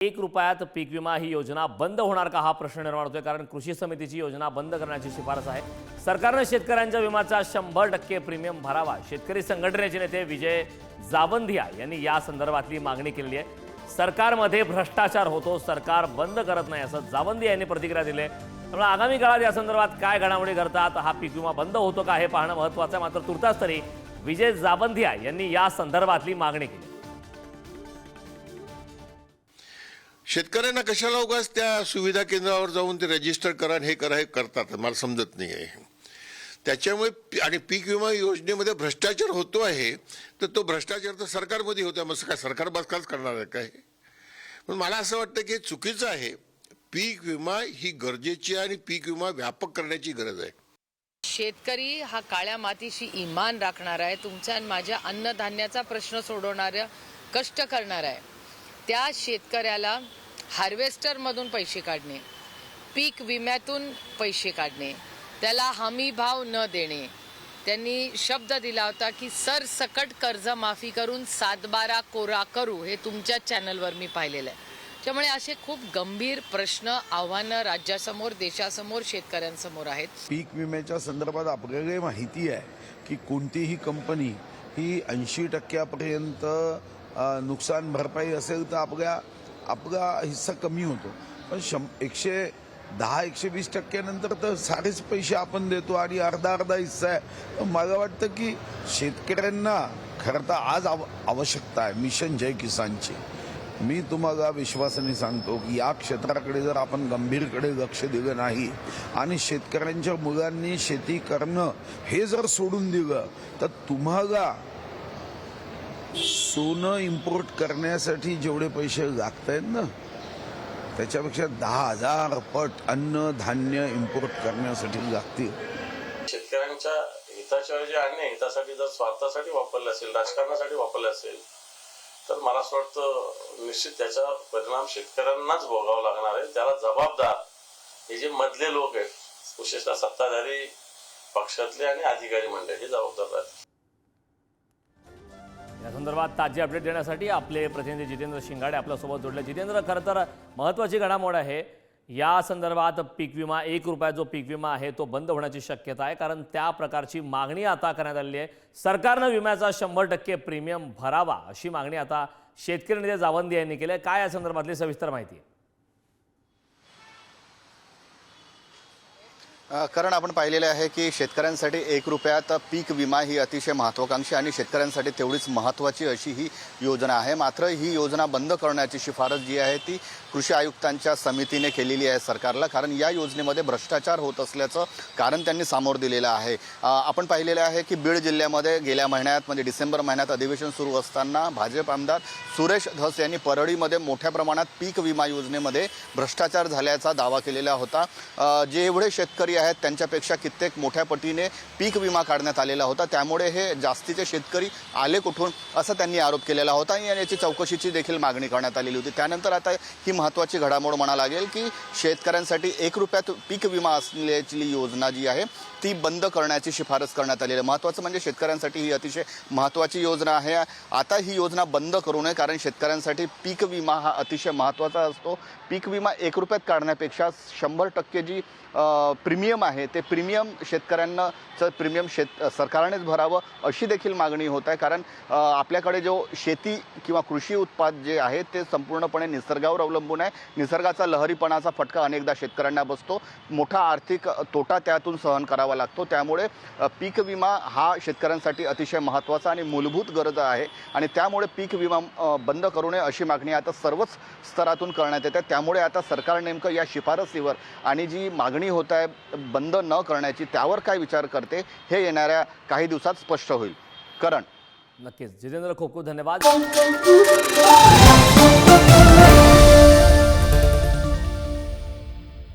1 रुपयात पीक विमा ही योजना बंद होणार का हा प्रश्न निर्माण होतोय। कारण कृषी समितीची योजना बंद करण्याची शिफारस आहे। सरकारने शेतकऱ्यांच्या विम्याचा 100% प्रीमियम भरावा। शेतकरी संघटनेचे नेते विजय जावंधिया यांनी या संदर्भातली मागणी केली आहे। सरकारमध्ये भ्रष्टाचार होतो, सरकार बंद करत नाही असं जावंधिया यांनी प्रतिक्रिया दिली आहे। त्यामुळे आगामी काळात या संदर्भात काय घडामोडी घडतात, हा पीक विमा बंद होतो का हे पाहणं महत्त्वाचं आहे। मात्र तुर्तास तरी विजय जावंधिया यांनी या संदर्भातली मागणी केली। शेतकऱ्यांना कशाला उगाच त्या सुविधा केंद्रावर जाऊन ते रजिस्टर करा हे करा हे करतात, मला समजत नाही आहे। त्याच्यामुळे आणि पीक विमा योजनेमध्ये भ्रष्टाचार होतो आहे, तर तो भ्रष्टाचार तर सरकारमध्ये होतो। मग काय सरकार बसकाच करणार आहे काय? पण मला असं वाटतं की चुकीचं आहे। पीक विमा ही गरजेची आहे आणि पीक विमा व्यापक करण्याची गरज आहे। शेतकरी हा काळ्या मातीशी इमान राखणार आहे, तुमच्या आणि माझ्या अन्नधान्याचा प्रश्न सोडवणारा, कष्ट करणार आहे। त्या शेतकऱ्याला हार्वेस्टर मधून पैसे काढणे, पीक विम्यातून पैसे काढणे, त्याला हमी भाव न देणे, त्यांनी शब्द दिला होता की सरसकट कर्जमाफी करून 7/12 कोरा करू, हे तुमच्या चॅनलवर मी पाहिलेलं आहे। त्यामुळे असे खूप गंभीर प्रश्न, आव्हानं राज्यासमोर, देशासमोर, शेतकऱ्यांसमोर आहेत। पीक विम्याच्या संदर्भात आपल्याला माहिती आहे की कोणतीही कंपनी ही 80% नुकसान भरपाई असेल तर आपला हिस्सा कमी होतो, पण 110-120% नंतर तर सारेच पैसे आपण देतो आणि अर्धा हिस्सा आहे। मला वाटतं की शेतकऱ्यांना खरं तर आज आवश्यकता आहे मिशन जय किसानची। मी तुम्हाला विश्वासाने सांगतो की या क्षेत्राकडे जर आपण गंभीरकडे लक्ष दिलं नाही आणि शेतकऱ्यांच्या मुलांनी शेती करणं हे जर सोडून दिलं तर तुम्हाला सोनं इम्पोर्ट करण्यासाठी जेवढे पैसे लागत आहेत ना, त्याच्यापेक्षा 10,000 पट अन्न धान्य इम्पोर्ट करण्यासाठी लागतील। शेतकऱ्यांच्या हिताच्या जे आहे हितासाठी जर स्वार्थासाठी वापरले असेल, राजकारणासाठी वापरले असेल, तर मला असं वाटतं निश्चित त्याचा परिणाम शेतकऱ्यांनाच भोगावा लागणार आहे। त्याला जबाबदार हे जे मधले लोक आहेत, विशेषतः सत्ताधारी पक्षातले आणि अधिकारी मंडळ, हे जबाबदार आहेत। या संदर्भात ताजे अपडेट देण्यासाठी आपले प्रतिनिधी जितेंद्र शिंगाडे आपल्यासोबत जोडले। जितेंद्र, खरं तर महत्त्वाची घडामोड आहे या संदर्भात। पीक विमा 1 रुपया जो पीक विमा आहे तो बंद होण्याची शक्यता आहे, कारण त्या प्रकारची मागणी आता करण्यात आलेली आहे। सरकारनं विम्याचा 100% प्रीमियम भरावा अशी मागणी आता शेतकरी नेते जावंधिया यांनी केली आहे। काय या संदर्भातली सविस्तर माहिती आहे? कारण आपण पाहिलेले आहे की शेतकऱ्यांसाठी 1 रुपयात पीक विमा ही अतिशय महत्त्वाकांक्षी आणि शेतकऱ्यांसाठी तेवढीच महत्त्वाची अशी ही योजना आहे। मात्र ही योजना बंद करण्याची शिफारस जी आहे ती कृषी आयुक्तांच्या समितीने केलेली आहे सरकारला, कारण या योजनेमध्ये भ्रष्टाचार होत असल्याचं कारण त्यांनी समोर दिलेलं आहे। आपण पाहिलेलं आहे की बीड जिल्ह्यामध्ये गेल्या महिन्यात म्हणजे डिसेंबर महिन्यात अधिवेशन सुरू असताना भाजप आमदार सुरेश धस यांनी परळीमध्ये मोठ्या प्रमाणात पीक विमा योजनेमध्ये भ्रष्टाचार झाल्याचा दावा केलेला होता। जेवढे शेतकरी आहेत त्यांच्यापेक्षा कित्येक मोठ्या पटीने पीक विमा काढण्यात आलेला होता, त्यामुळे हे जास्तीचे शेतकरी आले कुठून असा त्यांनी आरोप केलेला होता आणि याची चौकशीची देखील मागणी करण्यात आलेली होती। त्यानंतर आता ही महत्त्वाची घडामोड म्हणा लागेल की शेतकऱ्यांसाठी 1 रुपयात पीक विमा असलेली योजना जी आहे ती बंद करण्याची शिफारस करण्यात आलेली आहे। महत्त्वाचं म्हणजे शेतकऱ्यांसाठी ही अतिशय महत्त्वाची योजना आहे। आता ही योजना बंद करू नये, कारण शेतकऱ्यांसाठी पीक विमा हा अतिशय महत्त्वाचा असतो। पीक विमा 1 रुपयात काढण्यापेक्षा 100% जी प्रीमियम आहे ते प्रीमियम शेतकऱ्यांनाचं प्रीमियम सरकारनेच भरावं अशी देखील मागणी होत आहे। कारण आपल्याकडे जो शेती किंवा कृषी उत्पाद जे आहे ते संपूर्णपणे निसर्गावर अवलंबून आहे। निसर्गाचा लहरीपणाचा फटका अनेकदा शेतकऱ्यांना बसतो, मोठा आर्थिक तोटा त्यातून सहन करावा लागतो। त्यामुळे पीक विमा हा शेतकऱ्यांसाठी अतिशय महत्त्वाचा आणि मूलभूत गरज आहे आणि त्यामुळे पीक विमा बंद करू नये अशी मागणी आता सर्वच स्तरातून करण्यात येते। त्यामुळे आता सरकार नेमकं या शिफारसीवर आणि जी मागणी होत आहे बंद न करण्याची त्यावर काय विचार करते हे येणाऱ्या काही दिवसात स्पष्ट होईल। करण, नक्कीच जितेंद्र, खूप खूप धन्यवाद।